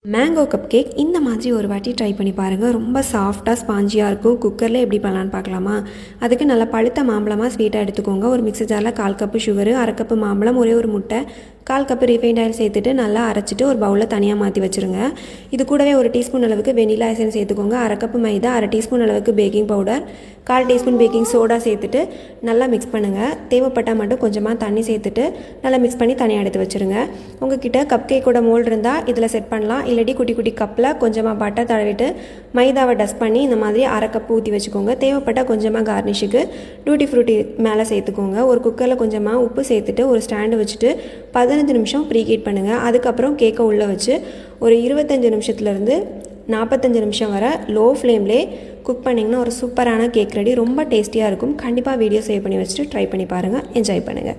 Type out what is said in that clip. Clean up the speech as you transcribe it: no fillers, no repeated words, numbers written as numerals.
Mango cup cake இந்த மாதிரி ஒரு வாட்டி ட்ரை பண்ணி பாருங்கள். ரொம்ப சாஃப்டாக ஸ்பாஞ்சியாக இருக்கும். குக்கரில் எப்படி பண்ணலான்னு பார்க்கலாமா? அதுக்கு நல்லா பழுத்த மாம்பழமாக ஸ்வீட்டாக எடுத்துக்கோங்க. ஒரு மிக்ஸி ஜாரில் 1/4 கப்பு சுகரு, 1/2 கப்பு மாம்பழம், ஒரே ஒரு முட்டை, 1/4 கப்பு ரீஃபைண்ட் ஆயில் சேர்த்துட்டு நல்லா அரைச்சிட்டு ஒரு பவுலில் தனியாக மாற்றி வச்சுருங்க. இது கூடவே 1 டீஸ்பூன் அளவுக்கு வெனிலா எசன்ஸ் சேர்த்துக்கோங்க. 1/2 கப்பு மைதா, 1/2 டீஸ்பூன் அளவுக்கு baking powder, 1/4 teaspoon baking soda சேர்த்துட்டு நல்லா மிக்ஸ் பண்ணுங்கள். தேவைப்பட்டால் மட்டும் கொஞ்சமாக தண்ணி சேர்த்துட்டு நல்லா மிக்ஸ் பண்ணி தனியாக எடுத்து வச்சுருங்க. உங்ககிட்ட கப் கேக்கோட மோல்டு இருந்தால் இதில் செட் பண்ணலாம். இல்லாட்டி குட்டி குட்டி கப்பில் கொஞ்சமாக பட்டர் தடவிட்டு மைதாவை டஸ்ட் பண்ணி இந்த மாதிரி 1/2 கப்பு ஊற்றி வச்சுக்கோங்க. தேவைப்பட்டால் கொஞ்சமாக கார்னிஷுக்கு டூட்டி ஃப்ரூட்டி மேலே சேர்த்துக்கோங்க. ஒரு குக்கரில் கொஞ்சமாக உப்பு சேர்த்துட்டு ஒரு ஸ்டாண்டு வச்சுட்டு 15 நிமிஷம் ப்ரீஹீட் பண்ணுங்கள். அதுக்கப்புறம் கேக்கை உள்ளே வச்சு ஒரு 25 நிமிஷத்துலேருந்து 45 நிமிஷம் வரை லோ ஃப்ளேம்லேயே குக் பண்ணிங்கன்னா ஒரு சூப்பரான கேக் ரெடி. ரொம்ப டேஸ்டியாக இருக்கும். கண்டிப்பாக வீடியோ சேவ் பண்ணி வச்சுட்டு ட்ரை பண்ணி பாருங்கள். என்ஜாய் பண்ணுங்கள்.